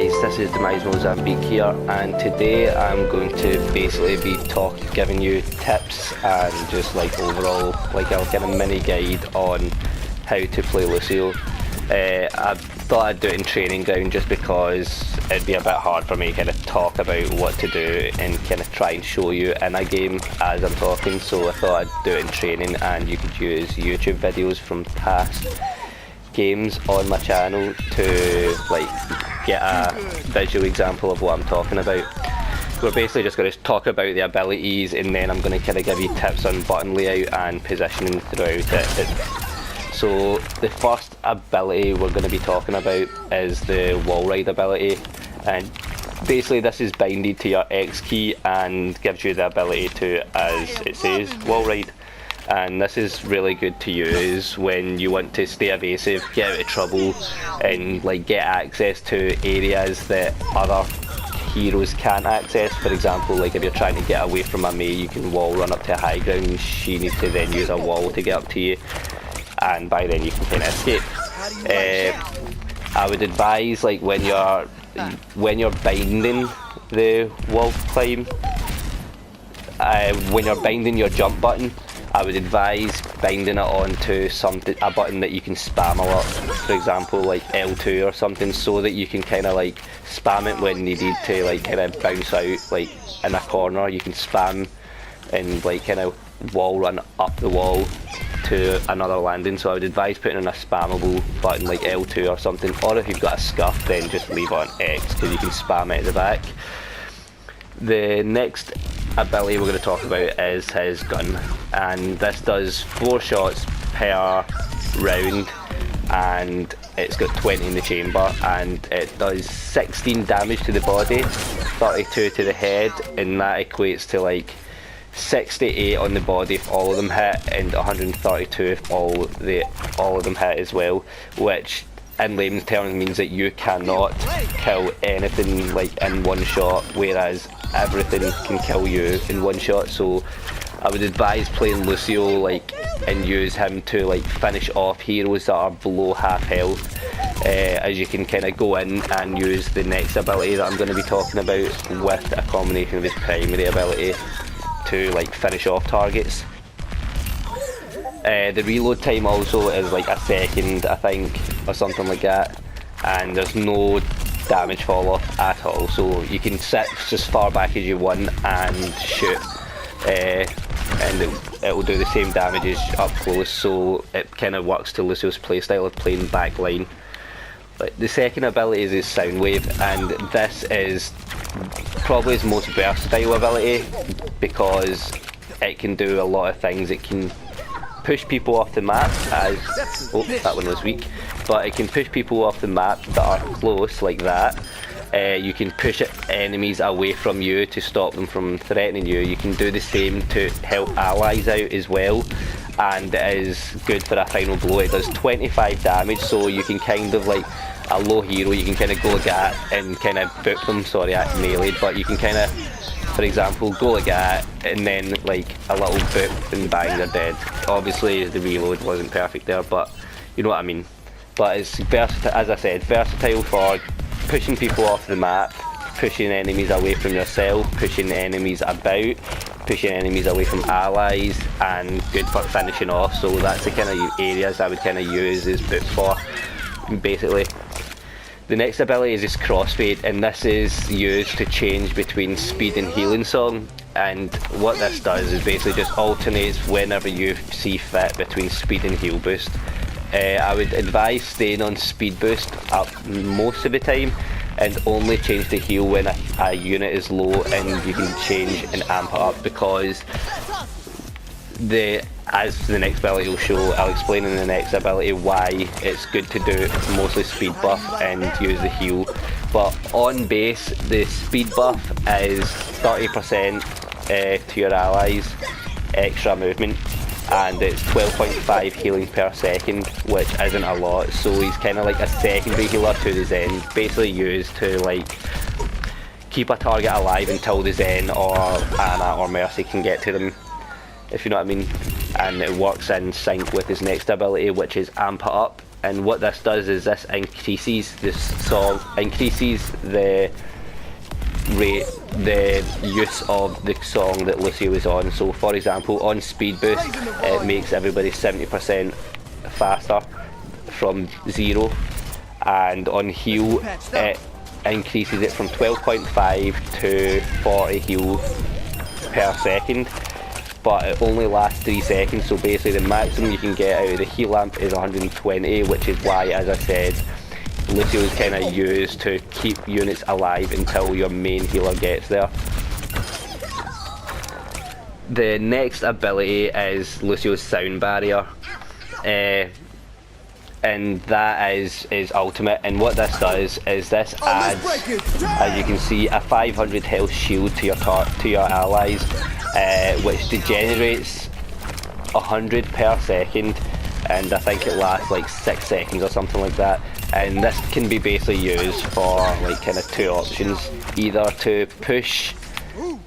guys, this is Mozambique here, and today I'm going to basically be giving you tips and just like overall like a kind of mini guide on how to play Lucio. I thought I'd do it in training ground just because it'd be a bit hard for me to kind of talk about what to do and kind of try and show you in a game as I'm talking, so I thought I'd do it in training, and you could use YouTube videos from past games on my channel to like get a visual example of what I'm talking about. We're basically just going to talk about the abilities, and then I'm going to kind of give you tips on button layout and positioning throughout it. So the first ability we're going to be talking about is the wall ride ability, and basically this is binded to your X key and gives you the ability to, as it says, wall ride. And this is really good to use when you want to stay evasive, get out of trouble, and like get access to areas that other heroes can't access. For example, like if you're trying to get away from a Mei, you can wall run up to a high ground, she needs to then use a wall to get up to you, and by then you can kind of escape. I would advise, like when you're binding the wall climb, when you're binding your jump button, I would advise binding it onto a button that you can spam a lot, for example like L2 or something, so that you can kind of like spam it when needed to like kind of bounce out like in a corner. You can spam and like kind of wall run up the wall to another landing, so I would advise putting in a spammable button like L2 or something, or if you've got a scuff then just leave it on X because you can spam it at the back. The next ability we're going to talk about is his gun, and this does 4 shots per round, and it's got 20 in the chamber, and it does 16 damage to the body, 32 to the head, and that equates to like 68 on the body if all of them hit, and 132 if all of them hit as well, which in layman's terms means that you cannot kill anything like in one shot, whereas everything can kill you in one shot. So I would advise playing Lucio like and use him to like finish off heroes that are below half health, as you can kind of go in and use the next ability that I'm going to be talking about with a combination of his primary ability to like finish off targets. The reload time also is like a second, I think, or something like that, and there's no damage fall off at all, so you can sit just far back as you want and shoot, and it will do the same damage as up close, so it kind of works to Lucio's playstyle of playing back line. But the second ability is his Soundwave, and this is probably his most versatile ability because it can do a lot of things. It can push people off the map as, oh, that one was weak, but it can push people off the map that are close like that. You can push enemies away from you to stop them from threatening you. You can do the same to help allies out as well, and it is good for a final blow. It does 25 damage, so you can kind of like a low hero, you can kind of go like that and kind of book them. Sorry, I meleeed, but you can kind of, for example, go like that and then like a little boop and bang, they're dead. Obviously the reload wasn't perfect there, but you know what I mean. But it's versatile, as I said, versatile for pushing people off the map, pushing enemies away from yourself, pushing enemies about, pushing enemies away from allies, and good for finishing off. So that's the kind of areas I would kind of use this book for, basically. The next ability is this Crossfade, and this is used to change between speed and healing song, and what this does is basically just alternates whenever you see fit between speed and heal boost. I would advise staying on speed boost up most of the time, and only change the heal when a unit is low, and you can change and amp it up, because as the next ability will show, I'll explain in the next ability why it's good to do mostly speed buff and use the heal. But on base, the speed buff is 30% to your allies, extra movement, and it's 12.5 healing per second, which isn't a lot, so he's kind of like a secondary healer to the Zen, basically used to like keep a target alive until the Zen or Ana or Mercy can get to them, if you know what I mean. And it works in sync with his next ability, which is Amp It Up, and what this does is this increases the rate, the use of the song that Lucio is on. So for example, on speed boost it makes everybody 70% faster from 0, and on heal it increases it from 12.5 to 40 heal per second, but it only lasts 3 seconds. So basically the maximum you can get out of the heal lamp is 120, which is why, as I said, Lucio is kind of used to keep units alive until your main healer gets there. The next ability is Lucio's sound barrier, and that is ultimate, and what this does is this adds, as you can see, a 500 health shield to your allies, which degenerates 100 per second, and I think it lasts like 6 seconds or something like that. And this can be basically used for like kind of 2 options, either to push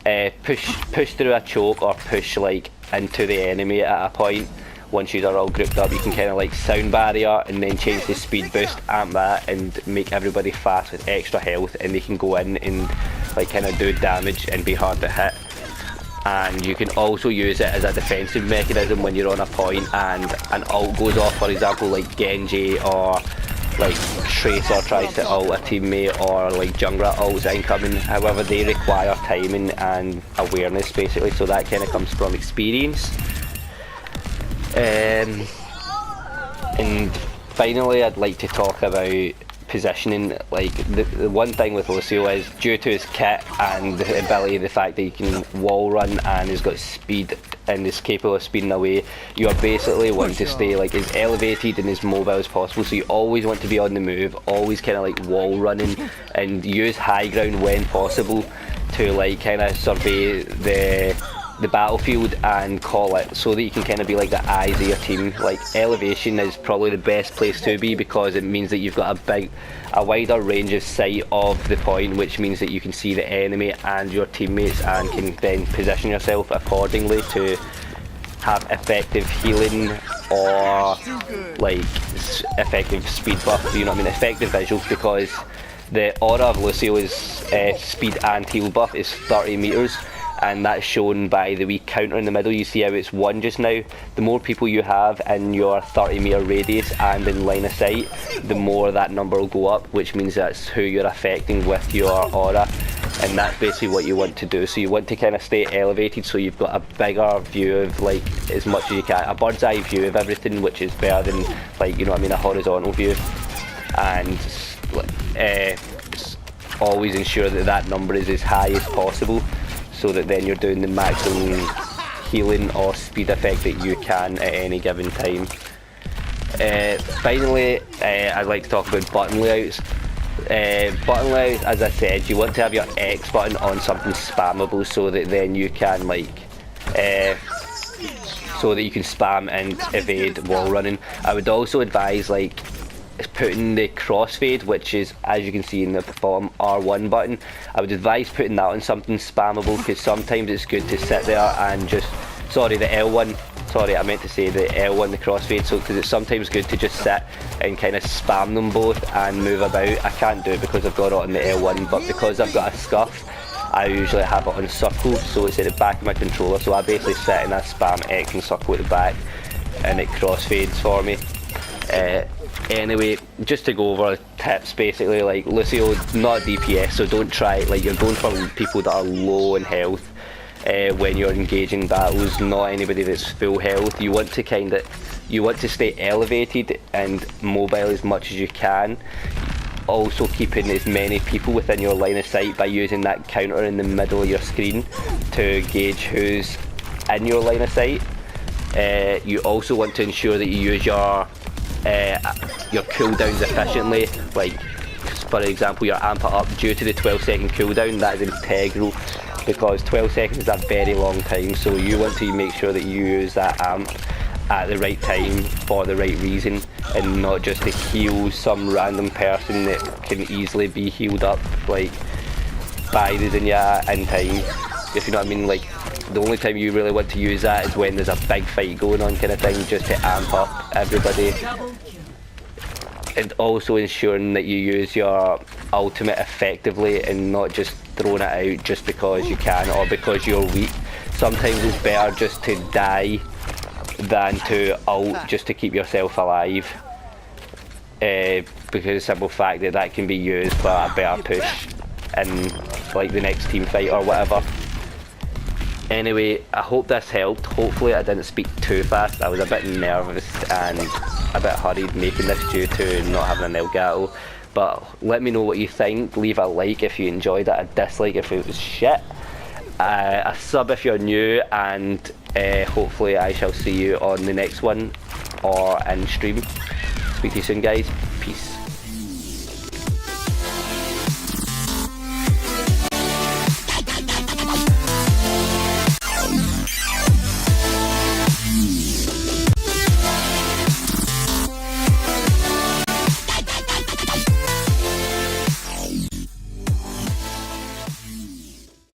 through a choke, or push like into the enemy at a point. Once you are all grouped up, you can kind of like sound barrier and then change the speed boost, amp that, and make everybody fast with extra health, and they can go in and like kind of do damage and be hard to hit. And you can also use it as a defensive mechanism when you're on a point and an ult goes off, for example like Genji or like Tracer tries to ult a teammate, or like jungler ults incoming. However, they require timing and awareness basically, so that kind of comes from experience. And finally, I'd like to talk about positioning. Like the one thing with Lucio is, due to his kit and the ability, the fact that he can wall run and he's got speed and is capable of speeding away, you are basically wanting to stay like as elevated and as mobile as possible. So you always want to be on the move, always kind of like wall running, and use high ground when possible to like kind of survey the battlefield and call it, so that you can kind of be like the eyes of your team. Like elevation is probably the best place to be, because it means that you've got a wider range of sight of the point, which means that you can see the enemy and your teammates and can then position yourself accordingly to have effective healing or like effective speed buff, you know what I mean, effective visuals, because the aura of Lucio's speed and heal buff is 30 meters, and that's shown by the wee counter in the middle. You see how it's 1 just now. The more people you have in your 30 meter radius and in line of sight, the more that number will go up, which means that's who you're affecting with your aura, and that's basically what you want to do. So you want to kind of stay elevated, so you've got a bigger view of like as much as you can, a bird's eye view of everything, which is better than like, you know what I mean, a horizontal view. And always ensure that that number is as high as possible, so that then you're doing the maximum healing or speed effect that you can at any given time. Finally, I'd like to talk about button layouts. Button layouts, as I said, you want to have your X button on something spammable, so that then you can like so that you can spam and evade wall running. I would also advise like putting the crossfade, which is, as you can see in the bottom, R1 button. I would advise putting that on something spammable, because sometimes it's good to sit there and just, sorry, the L1, sorry, I meant to say the L1, the crossfade, so because it's sometimes good to just sit and kind of spam them both and move about. I can't do it because I've got it on the L1, but because I've got a scuff, I usually have it on circle, so it's at the back of my controller, so I basically sit and I spam X and circle at the back, and it crossfades for me. Anyway, just to go over tips, basically, like Lucio, not DPS, so don't try, like you're going for people that are low in health when you're engaging battles, not anybody that's full health. You want to stay elevated and mobile as much as you can, also keeping as many people within your line of sight by using that counter in the middle of your screen to gauge who's in your line of sight. You also want to ensure that you use your cooldowns efficiently. Like for example, your amp it up due to the 12-second cooldown. That is integral, because 12 seconds is a very long time, so you want to make sure that you use that amp at the right time for the right reason, and not just to heal some random person that can easily be healed up like by the Zinnia in time, if you know what I mean. Like the only time you really want to use that is when there's a big fight going on, kind of thing, just to amp up everybody. and also ensuring that you use your ultimate effectively and not just throwing it out just because you can or because you're weak. Sometimes it's better just to die than to ult just to keep yourself alive. Because of the simple fact that that can be used for a better push in like the next team fight or whatever. Anyway, I hope this helped. Hopefully I didn't speak too fast. I was a bit nervous and a bit hurried making this due to not having an Elgato. But let me know what you think. Leave a like if you enjoyed it, a dislike if it was shit. A sub if you're new, and hopefully I shall see you on the next one or in stream. Speak to you soon, guys. Peace.